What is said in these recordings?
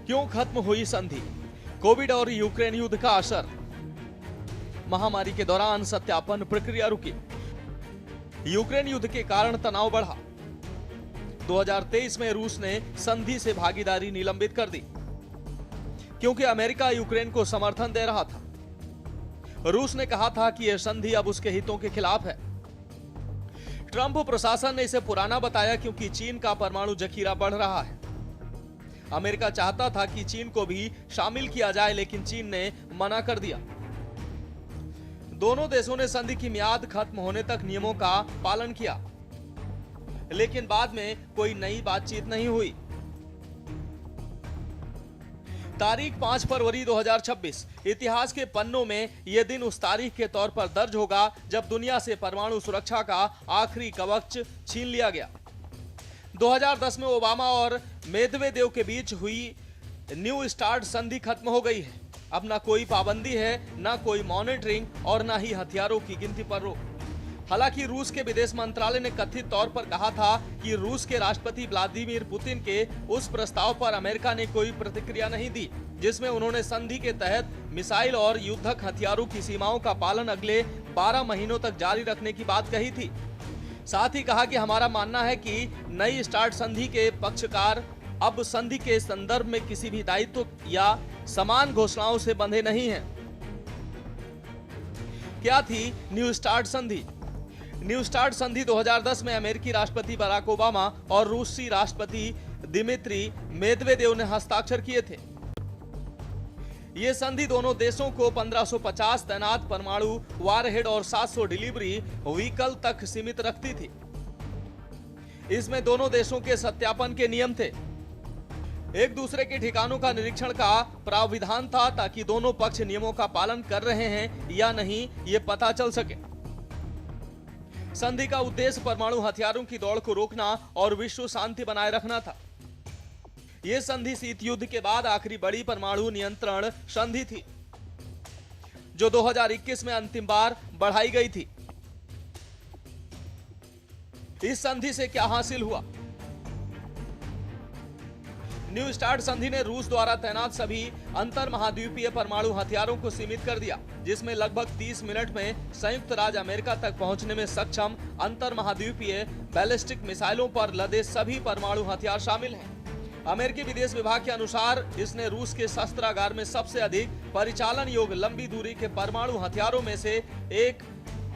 क्यों खत्म हुई संधि? कोविड और यूक्रेन युद्ध का असर। महामारी के दौरान सत्यापन प्रक्रिया रुकी। यूक्रेन युद्ध के कारण तनाव बढ़ा। 2023 में रूस ने संधि से भागीदारी निलंबित कर दी क्योंकि अमेरिका यूक्रेन को समर्थन दे रहा था। रूस ने कहा था कि यह संधि अब उसके हितों के खिलाफ है। ट्रंप प्रशासन ने इसे पुराना बताया क्योंकि चीन का परमाणु जखीरा बढ़ रहा है। अमेरिका चाहता था कि चीन को भी शामिल किया जाए, लेकिन चीन ने मना कर दिया। दोनों देशों ने संधि की मियाद खत्म होने तक नियमों का पालन किया, लेकिन बाद में कोई नई बातचीत नहीं हुई। तारीख 5 फरवरी 2026 इतिहास के पन्नों में यह दिन उस तारीख के तौर पर दर्ज होगा जब दुनिया से परमाणु सुरक्षा का आखिरी कवच छीन लिया गया। 2010 में ओबामा और मेदवेदेव के बीच हुई न्यू स्टार्ट संधि खत्म हो गई है। अब ना कोई पाबंदी है, ना कोई मॉनिटरिंग और ना ही हथियारों की गिनती पर रोक। हालांकि रूस के विदेश मंत्रालय ने कथित तौर पर कहा था कि रूस के राष्ट्रपति व्लादिमीर पुतिन के उस प्रस्ताव पर अमेरिका ने कोई प्रतिक्रिया नहीं दी जिसमें उन्होंने संधि के तहत मिसाइल और युद्धक हथियारों की सीमाओं का पालन अगले 12 महीनों तक जारी रखने की बात कही थी। साथ ही कहा कि हमारा मानना है कि नई स्टार्ट संधि के पक्षकार अब संधि के संदर्भ में किसी भी दायित्व या समान घोषणाओं से बंधे नहीं हैं। क्या थी न्यू स्टार्ट संधि? न्यू स्टार्ट संधि 2010 में अमेरिकी राष्ट्रपति बराक ओबामा और रूसी राष्ट्रपति दिमित्री मेदवेदेव ने हस्ताक्षर किए थे। यह संधि दोनों देशों को 1550 तैनात परमाणु वारहेड और 700 डिलीवरी व्हीकल तक सीमित रखती थी। इसमें दोनों देशों के सत्यापन के नियम थे। एक दूसरे के ठिकानों का निरीक्षण का प्रावधान था ताकि दोनों पक्ष नियमों का पालन कर रहे हैं या नहीं ये पता चल सके। संधि का उद्देश्य परमाणु हथियारों की दौड़ को रोकना और विश्व शांति बनाए रखना था। यह संधि शीत युद्ध के बाद आखिरी बड़ी परमाणु नियंत्रण संधि थी जो 2021 में अंतिम बार बढ़ाई गई थी। इस संधि से क्या हासिल हुआ? न्यू स्टार्ट संधि ने रूस द्वारा तैनात सभी अंतर महाद्वीपीय परमाणु हथियारों को सीमित कर दिया, जिसमें लगभग 30 मिनट में संयुक्त राज्य अमेरिका तक पहुंचने में सक्षम अंतर महाद्वीपीय बैलिस्टिक मिसाइलों पर लदे सभी परमाणु हथियार शामिल हैं। अमेरिकी विदेश विभाग के अनुसार इसने रूस के शस्त्रागार में सबसे अधिक परिचालन योग्य लंबी दूरी के परमाणु हथियारों में से एक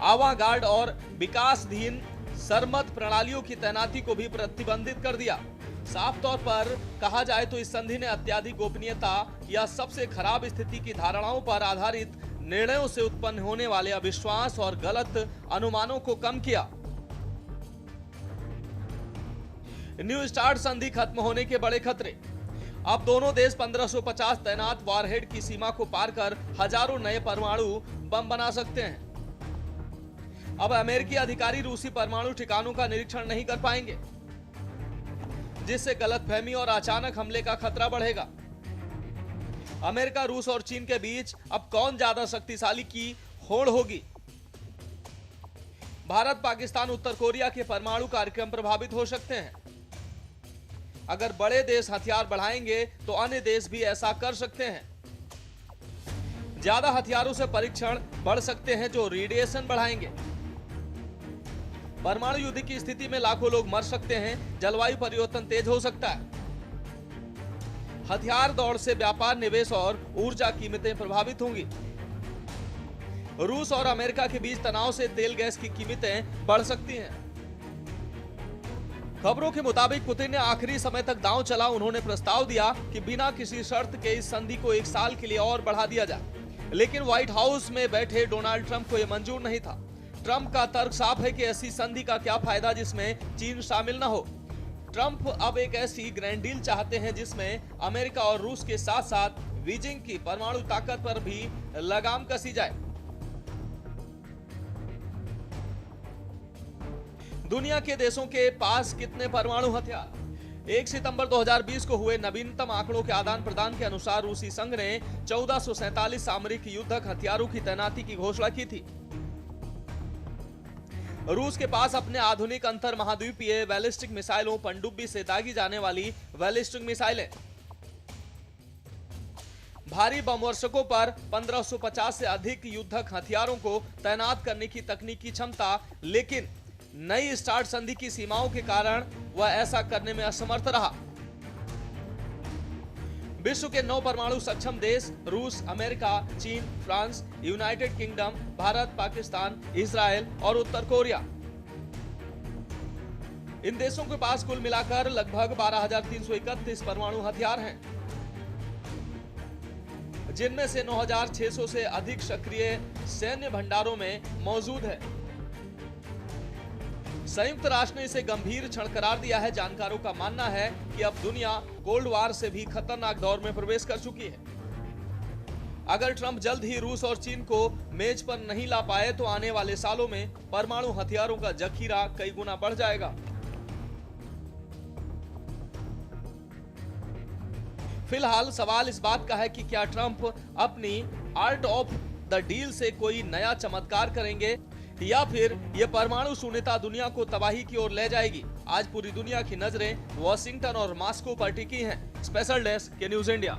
आवागार्ड और विकासधीन सरमत प्रणालियों की तैनाती को भी प्रतिबंधित कर दिया। साफ तौर पर कहा जाए तो इस संधि ने अत्यधिक गोपनीयता या सबसे खराब स्थिति की धारणाओं पर आधारित निर्णयों से उत्पन्न होने वाले अविश्वास और गलत अनुमानों को कम किया। न्यू स्टार्ट संधि खत्म होने के बड़े खतरे। अब दोनों देश 1550 तैनात वारहेड की सीमा को पार कर हजारों नए परमाणु बम बना सकते हैं। अब अमेरिकी अधिकारी रूसी परमाणु ठिकानों का निरीक्षण नहीं कर पाएंगे, जिससे गलतफहमी और अचानक हमले का खतरा बढ़ेगा। अमेरिका, रूस और चीन के बीच अब कौन ज्यादा शक्तिशाली की होड़ होगी? भारत, पाकिस्तान, उत्तर कोरिया के परमाणु कार्यक्रम प्रभावित हो सकते हैं। अगर बड़े देश हथियार बढ़ाएंगे तो अन्य देश भी ऐसा कर सकते हैं। ज्यादा हथियारों से परीक्षण बढ़ सकते हैं जो रेडिएशन बढ़ाएंगे। परमाणु युद्ध की स्थिति में लाखों लोग मर सकते हैं। जलवायु परिवर्तन तेज हो सकता है। हथियार दौड़ से व्यापार, निवेश और ऊर्जा कीमतें प्रभावित होंगी। रूस और अमेरिका के बीच तनाव से तेल गैस की कीमतें बढ़ सकती हैं। खबरों के मुताबिक पुतिन ने आखिरी समय तक दांव चला। उन्होंने प्रस्ताव दिया कि बिना किसी शर्त के इस संधि को 1 साल के लिए और बढ़ा दिया जाए, लेकिन व्हाइट हाउस में बैठे डोनाल्ड ट्रंप को यह मंजूर नहीं था। ट्रंप का तर्क साफ है कि ऐसी संधि का क्या फायदा जिसमें चीन शामिल न हो। ट्रंप अब एक ऐसी ग्रैंड डील चाहते हैं जिसमें अमेरिका और रूस के साथ साथ बीजिंग की परमाणु ताकत पर भी लगाम कसी जाए। दुनिया के देशों के पास कितने परमाणु हथियार? 1 सितंबर 2020 को हुए नवीनतम आंकड़ों के आदान प्रदान के अनुसार रूसी संघ ने 1447 सामरिक युद्धक हथियारों की तैनाती की घोषणा की थी। रूस के पास अपने आधुनिक अंतर महाद्वीपीय बैलिस्टिक मिसाइलों, पनडुब्बी से दागी जाने वाली बैलिस्टिक मिसाइलें, भारी बम वर्षकों पर 1550 से अधिक युद्धक हथियारों को तैनात करने की तकनीकी क्षमता, लेकिन नई स्टार्ट संधि की सीमाओं के कारण वह ऐसा करने में असमर्थ रहा। विश्व के 9 परमाणु सक्षम देश रूस, अमेरिका, चीन, France, United kingdom, Bharat, Pakistan, Israel और उत्तर कोरिया। इन देशों के पास कुल मिलाकर लगभग 12,331 परमाणु हथियार हैं, जिनमें से 9,600 से अधिक सक्रिय सैन्य भंडारों में मौजूद है। संयुक्त राष्ट्र ने इसे गंभीर क्षण करार दिया है। जानकारों का मानना है कि अब दुनिया कोल्ड वार से भी खतरनाक दौर में प्रवेश कर चुकी है। अगर ट्रंप जल्द ही रूस और चीन को मेज पर नहीं ला पाए तो आने वाले सालों में परमाणु हथियारों का जखीरा कई गुना बढ़ जाएगा। फिलहाल सवाल इस बात का है कि क्या ट्रंप अपनी आर्ट ऑफ द डील से कोई नया चमत्कार करेंगे या फिर यह परमाणु शून्यता दुनिया को तबाही की ओर ले जाएगी। आज पूरी दुनिया की नजरें वॉशिंगटन और मॉस्को पर टिकी हैं। स्पेशल डेस्क के न्यूज़ इंडिया।